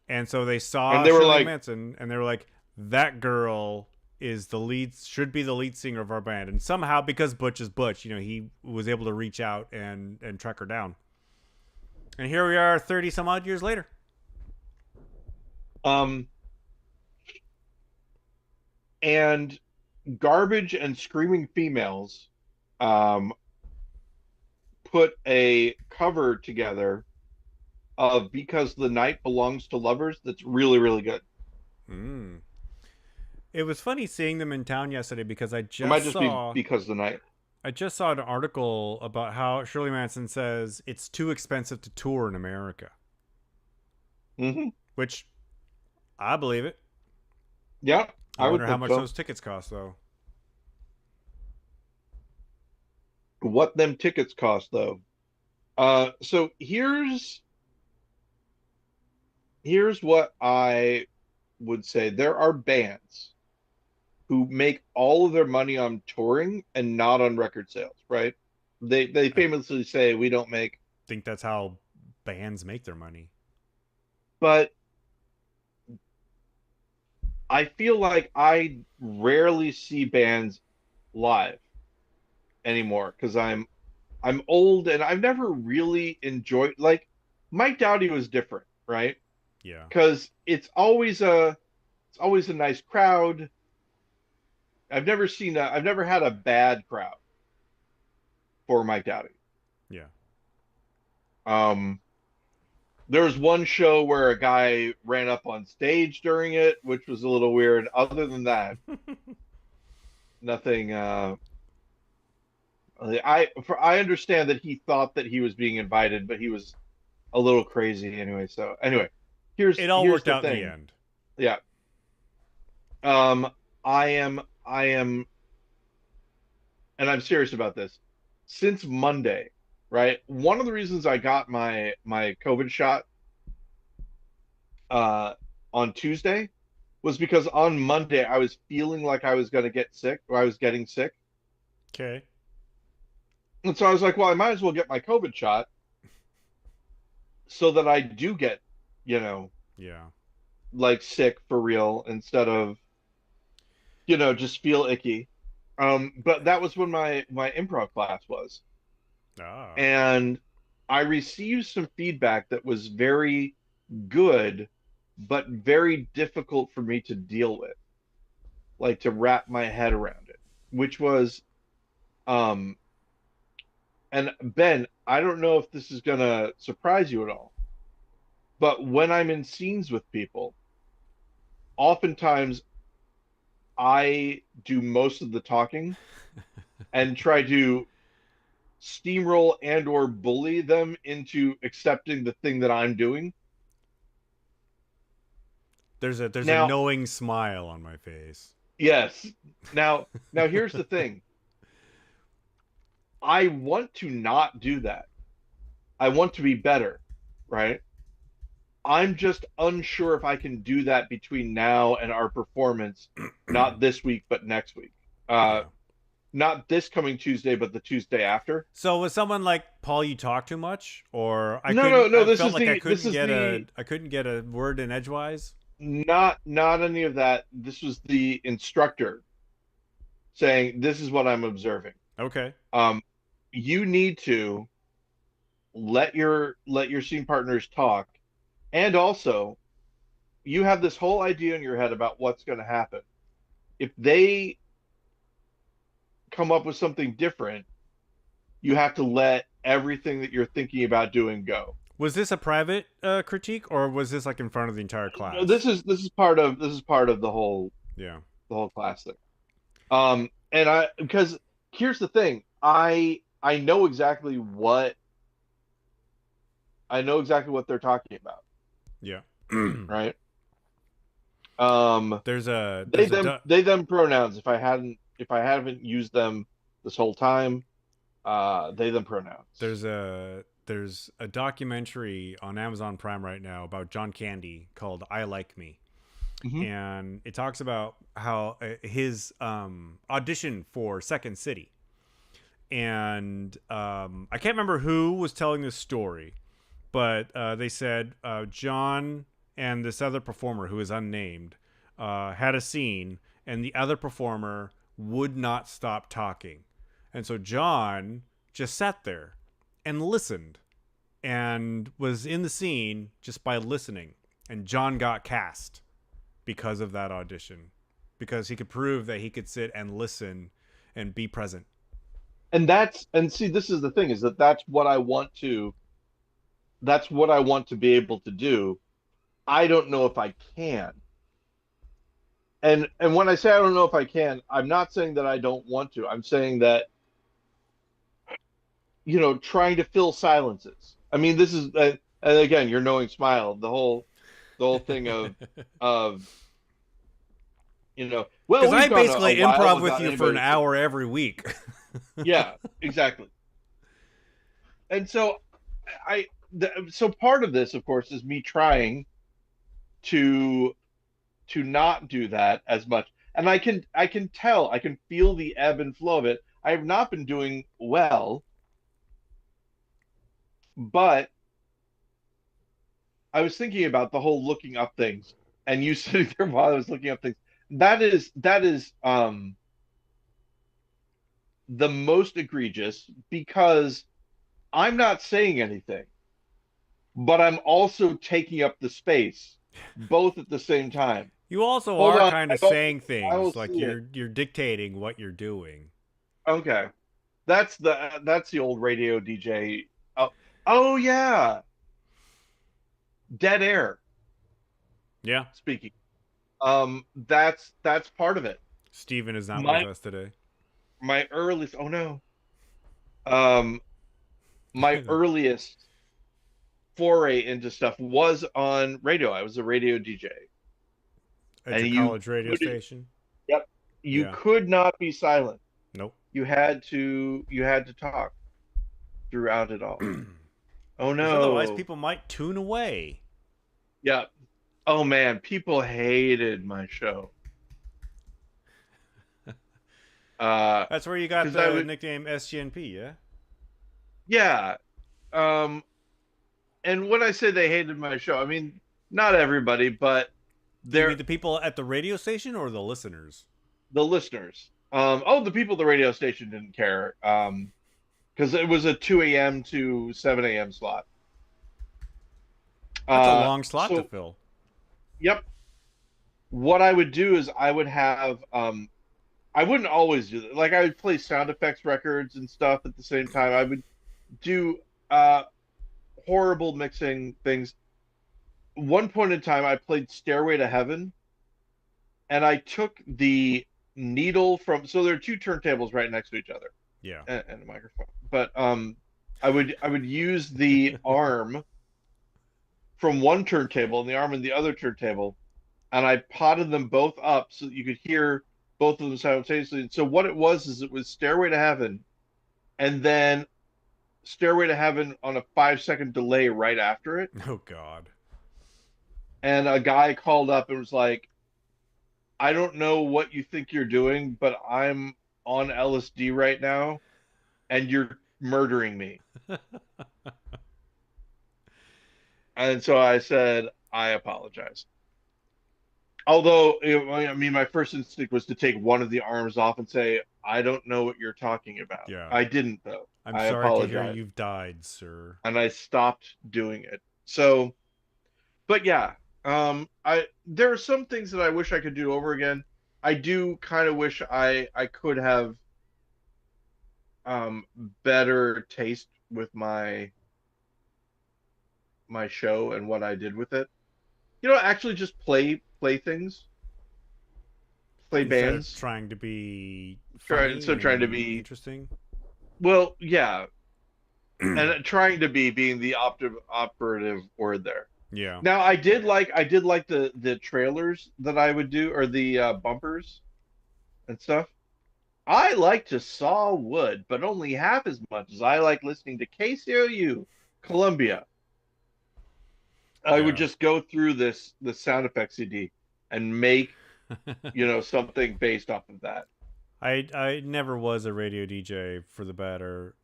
And so they And saw they were Shirley like, Manson, and they were like, "That girl is the lead, should be the lead singer of our band." And somehow, because Butch is Butch, he was able to reach out and track her down. And here we are, 30 some odd years later. um, and Garbage and Screaming Females, um, put a cover together of Because the Night Belongs to Lovers that's really, really good. Mm. It was funny seeing them in town yesterday because It might just be Because the Night. I just saw an article about how Shirley Manson says it's too expensive to tour in America, Hmm. which I believe it. Yeah, I I would wonder how think much so. those tickets cost though. What them tickets cost though. So here's what I would say. There are bands who make all of their money on touring and not on record sales, right? They I famously say we don't make, think that's how bands make their money. but I feel like I rarely see bands live anymore because I'm old and I've never really enjoyed, like, Mike Doughty was different, right? Yeah. Because it's always a nice crowd. I've never had a bad crowd for Mike Doughty. Yeah. Um, there was one show where a guy ran up on stage during it, which was a little weird. Other than that, nothing. I understand that he thought that he was being invited, but he was a little crazy anyway. So anyway, here's It all here's worked the out in the thing. end. Yeah. Um, I am, and I'm serious about this. Since Monday, right? One of the reasons I got my COVID shot uh on Tuesday was because on Monday I was feeling like I was going to get sick or I was getting sick. Okay. And so I was like, well, I might as well get my COVID shot so that I do get, you know, Yeah. like sick for real instead of, just feel icky. But that was when my improv class was. Ah. And I received some feedback that was very good, but very difficult for me to deal with, like to wrap my head around it, which was, um, and Ben, I don't know if this is gonna surprise you at all, but when I'm in scenes with people, oftentimes I do most of the talking and try to steamroll and or bully them into accepting the thing that I'm doing. There's a Now, knowing smile on my face. yes. Now here's the thing. I want to not do that. I want to be better, right? I'm just unsure if I can do that between now and our performance, not this week, but next week. Uh, Yeah. not this coming Tuesday, but the Tuesday after. So was someone like Paul you talk too much, or I No, couldn't? no, no. I This felt is like the this is the I couldn't get a word in edgewise. not any of that. This was the instructor saying, "This is what I'm observing. Okay. Um, you need to let your scene partners talk, and also you have this whole idea in your head about what's going to happen. If they come up with something different, you have to let everything that you're thinking about doing go. Was this a private critique, or was this like in front of the entire No, class? this is part of Yeah. the whole class thing. And I because here's the thing, I know exactly what they're talking about, Yeah. right? Um, they there's a them they them pronouns. If I haven't used them this whole time, they them pronouns. there's a documentary on Amazon Prime right now about John Candy called I Like Me. Hmm. And it talks about how his audition for Second City. And I can't remember who was telling this story, but they said John and this other performer who is unnamed had a scene, and the other performer would not stop talking. And so John just sat there and listened and was in the scene just by listening. And John got cast because of that audition, because he could prove that he could sit and listen and be present. And see, this is the thing, is that that's what I want to be able to do. I don't know if I can. And when I say I don't know if I can, I'm not saying that I don't want to. I'm saying that, trying to fill silences. I mean, this is and again, your knowing smile, the whole thing of well, Because I we've gone a basically while improv with without you for an anybody saying, hour every week. yeah, exactly. And so so part of this, of course, is me trying to not do that as much. And I can tell, I can feel the ebb and flow of it. I have not been doing well, but I was thinking about the whole looking up things, and you sitting there while I was looking up things. That is the most egregious, because I'm not saying anything, but I'm also taking up the space both at the same time. You also Hold are on, kind of saying I will things like see it. you're dictating what you're doing. Okay, that's the old radio DJ. Oh, oh yeah, dead air Yeah. speaking. That's part of it. Steven is not with My us today. my earliest oh no. Um, my earliest foray into stuff was on radio. I was a radio DJ, At and your you college radio could station. yep, you Yeah. could not be silent. Nope. You had to talk throughout it all. Oh Because otherwise no. people might tune away. Yeah. Oh man, people hated my show. Uh, That's where you got because I the would, nickname SGNP, yeah? yeah. Um, and when I say they hated my show, I mean not everybody, but Do you mean they're the people at the radio station or the listeners? the listeners. Oh, the people at the radio station didn't care. Because it was a 2 a.m. to 7 a.m. slot. That's a long slot to So fill. yep. What I would do is I would have I wouldn't always do that. Like I would play sound effects records and stuff at the same time. I would do horrible mixing things. One point in time, I played Stairway to Heaven, and I took the needle from. So there are two turntables right next to each other, Yeah. and a microphone. But I would use the arm from one turntable and the arm in the other turntable, and I potted them both up so that you could hear both of them simultaneously. And so what it was is it was Stairway to Heaven, and then Stairway to Heaven on a 5 second delay right after it. Oh God. And a guy called up and was like, I don't know what you think you're doing, but I'm on LSD right now and you're murdering me. And so I said, I apologize. Although, I mean, my first instinct was to take one of the arms off and say, I don't know what you're talking about. Yeah. I didn't, though. I'm I sorry to hear apologize. you've died, sir. And I stopped doing it. So, but yeah, I there are some things that I wish I could do over again. I do kind of wish I could have um better taste with my show and what I did with it. Actually just play things, play Instead of bands. trying to be funny Trying to and be, interesting. well, yeah, and trying to be being the operative word there. Yeah. Now I did like the trailers that I would do, or the bumpers and stuff. I like to saw wood, but only half as much as I like listening to KCOU Columbia. I would Yeah. just go through the sound effects CD and make, something based off of that. I never was a radio DJ for the better,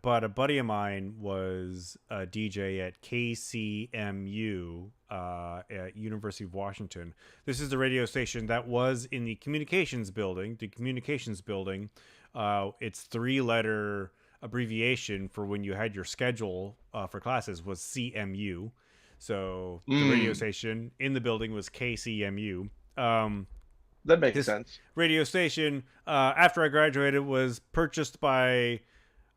but a buddy of mine was a DJ at KCMU at University of Washington. This is the radio station that was in the communications building. The communications building, its three-letter abbreviation for when you had your schedule for classes was CMU. So the radio Mm, station in the building was KCMU. that makes This sense. radio station, after I graduated, was purchased by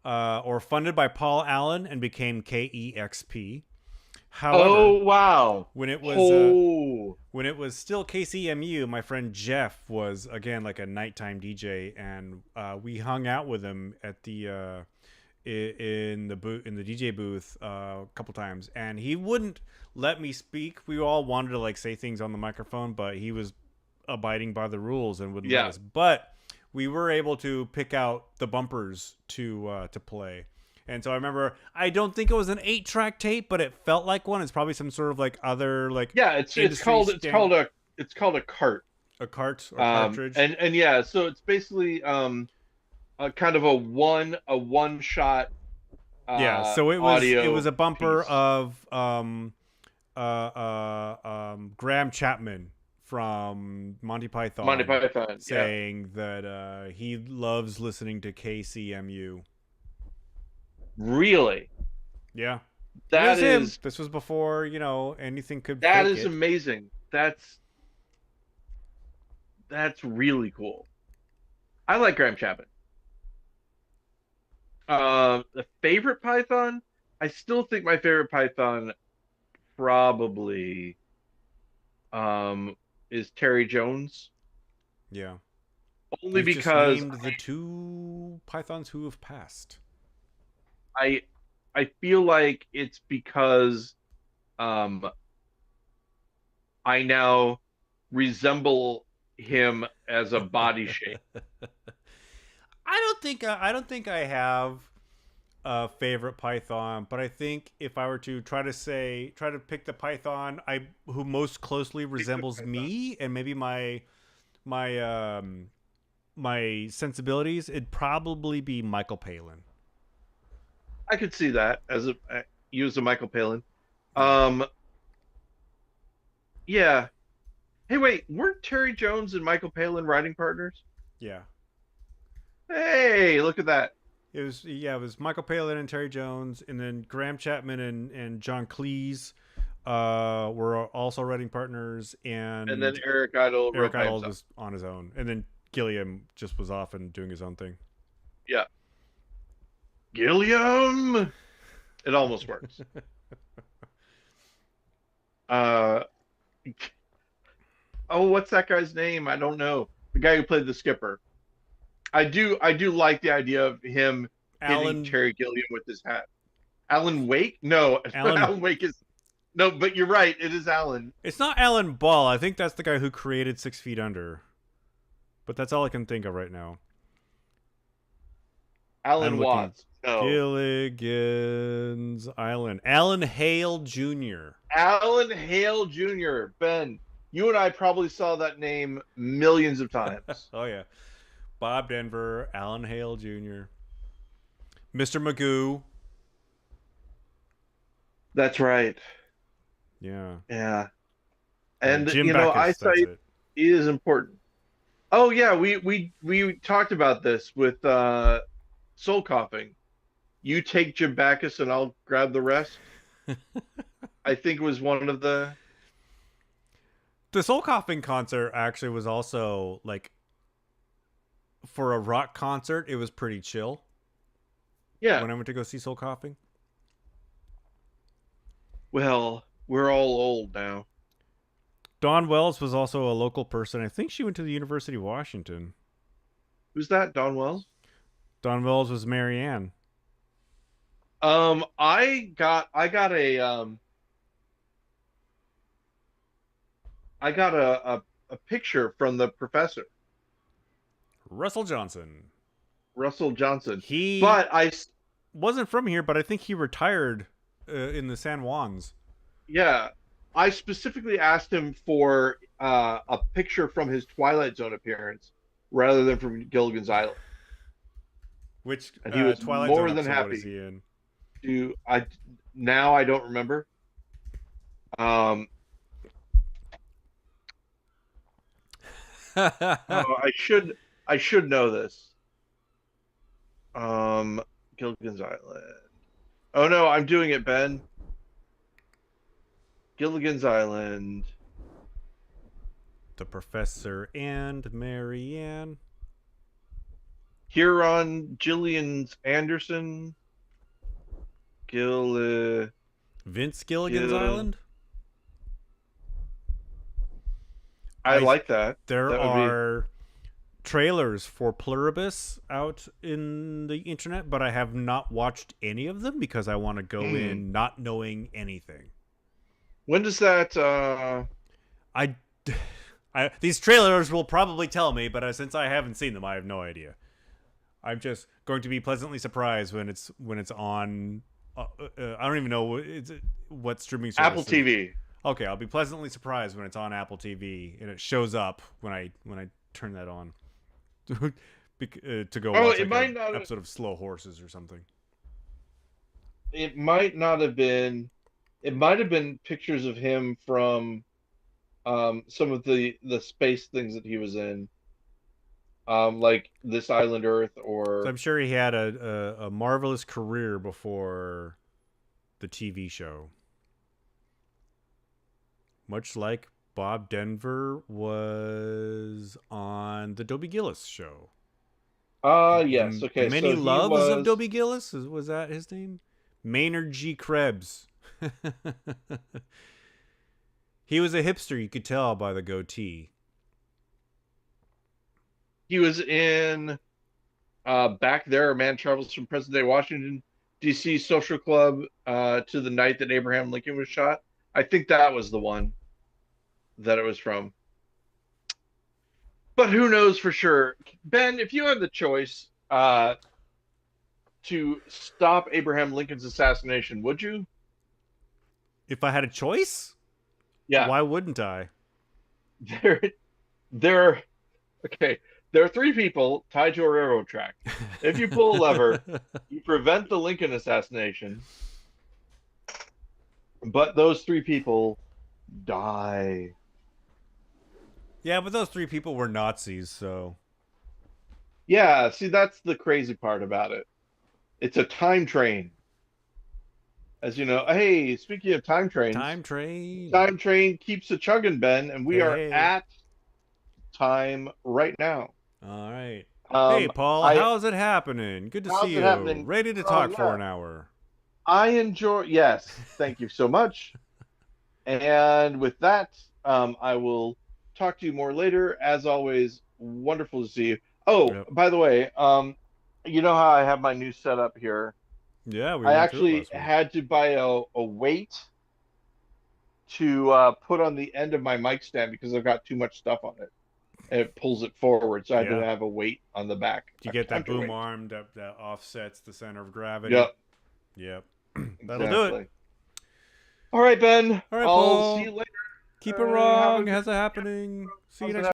or funded by Paul Allen and became KEXP. However, Oh wow. when it was Oh, still KCMU, my friend Jeff was again like a nighttime DJ, and we hung out with him at the in the DJ booth a couple times, and he wouldn't let me speak. We all wanted to like say things on the microphone, but he was abiding by the rules and wouldn't let yeah. us. But we were able to pick out the bumpers to play. And so I remember, I don't think it was an 8-track tape, but it felt like one. It's probably some sort of like other like Yeah, it's industry called it's stand, called a it's called a cart. a cart or cartridge. And yeah, so it's basically a kind of a one shot Yeah, so it was audio a bumper piece. of Graham Chapman from Monty Monty Python Python, yeah. saying that he loves listening to KCMU. Really? Yeah. And it That was him. is This was before, anything could that fake is it. amazing. That's really cool. I like Graham Chapman. The favorite Python, I still think my favorite Python probably is Terry Jones, Yeah. only You've just because named the two Pythons who have passed. I I feel like it's because um I now resemble him as a body shape. I don't think I have favorite Python, but I think if I were to try to pick the Python I who most closely resembles me and maybe my my sensibilities, it'd probably be Michael Palin. I could see that as a you as a Michael Palin. Yeah, Um, yeah. Hey, wait, weren't Terry Jones and Michael Palin writing partners? yeah. Hey, look at that. It was Michael Palin and Terry Jones, and then Graham Chapman and John Cleese were also writing partners, And then and Eric Idle Eric wrote by Idle himself. was on his own, and then Gilliam just was off and doing his own thing. Yeah. Gilliam. It almost works. Uh, oh, what's that guy's name? I don't know. The guy who played the skipper. I do like the idea of him hitting Alan Terry Gilliam with his hat. Alan Wake? No, Alan Alan Wake is no, but you're right. It is Alan. It's not Alan Ball. I think that's the guy who created 6 Feet Under. But that's all I can think of right now. I'm Alan looking. Watts. No, Gilligan's Island. Alan Hale Jr. Alan Hale Jr. Ben, you and I probably saw that name millions of times. Oh yeah. Bob Denver, Alan Hale Jr., Mr. Magoo. That's right. Yeah. Yeah, And and Jim Backus, that's eyesight it. is important. Oh yeah, we talked about this with soul coughing. You take Jim Backus and I'll grab the rest. I think it was one of the The Soul Coughing concert actually was also like for a rock concert, it was pretty chill yeah. when I went to go see Soul Coughing. Well, we're all old now. Dawn Wells was also a local person. I think she went to the University of Washington. Who's that? Don Wells? Dawn Wells was Marianne. I got a picture from the professor, Russell Johnson. Russell Johnson. He But I wasn't from here, but I think he retired in the San Juans. yeah, I specifically asked him for a picture from his Twilight Zone appearance rather than from Gilligan's Island, Which and he was Twilight Zone more than episode what is happy he in? to. I now I don't remember. Um, oh, I should know this. Gilligan's Island. Oh no, I'm doing it, Ben. Gilligan's Island. The Professor and Marianne. Huron Gillian's Anderson. Gil. Vince Gilligan's Gil. Island. I I like that. There That would be. are trailers for Pluribus out in the internet, but I have not watched any of them because I want to go in not knowing anything. When does that? I, these trailers will probably tell me, but since I haven't seen them, I have no idea. I'm just going to be pleasantly surprised when it's on. I don't even know what streaming service. Apple TV. Okay, I'll be pleasantly surprised when it's on Apple TV and it shows up when I turn that on to go Oh, watch it like might an not. episode of Slow Horses or something. It might not have been. It might have been pictures of him from some of the space things that he was in, like This Island Earth So or I'm sure he had a marvelous career before the TV show, much like Bob Denver was on the Dobie Gillis show. yes, The okay, Many so he Loves of was Dobie Gillis, was that his name? Maynard G. Krebs. He was a hipster, you could tell by the goatee. he was in Back There, a Man Travels from Present Day Washington DC Social Club to the night that Abraham Lincoln was shot. I think that was the one that it was from. But who knows for sure? Ben, if you had the choice, to stop Abraham Lincoln's assassination, would you? If I had a choice, Yeah. why wouldn't I? There, there. Okay. There are three people tied to a railroad track. If you pull a lever, you prevent the Lincoln assassination, but those three people die. Yeah, but those three people were Nazis, so Yeah, see, that's the crazy part about it. It's a time train. As you know, hey, speaking of time train. time train keeps a chugging, Ben, and we Hey, are hey. at time right now. All right. Hey, Um, Paul, I how's it happening? Good to how's see it you. happening? Ready to Oh talk for yeah, an hour. I enjoy. Yes, thank you so much. And with that, I will talk to you more later. As always, wonderful to see you. Oh, Yep. by the way, you know how I have my new setup here? Yeah, we I went through it actually last week. had to buy a weight to put on the end of my mic stand because I've got too much stuff on it. And it pulls it forward, so I had to Yeah. have a weight on the back, Do you a get that boom counterweight. arm that offsets the center of gravity? Yep, Yep. That'll do it. exactly. All right, Ben. All right, I'll see Paul. you later. Keep it Have a wrong. good. How's it happening? See you How's it next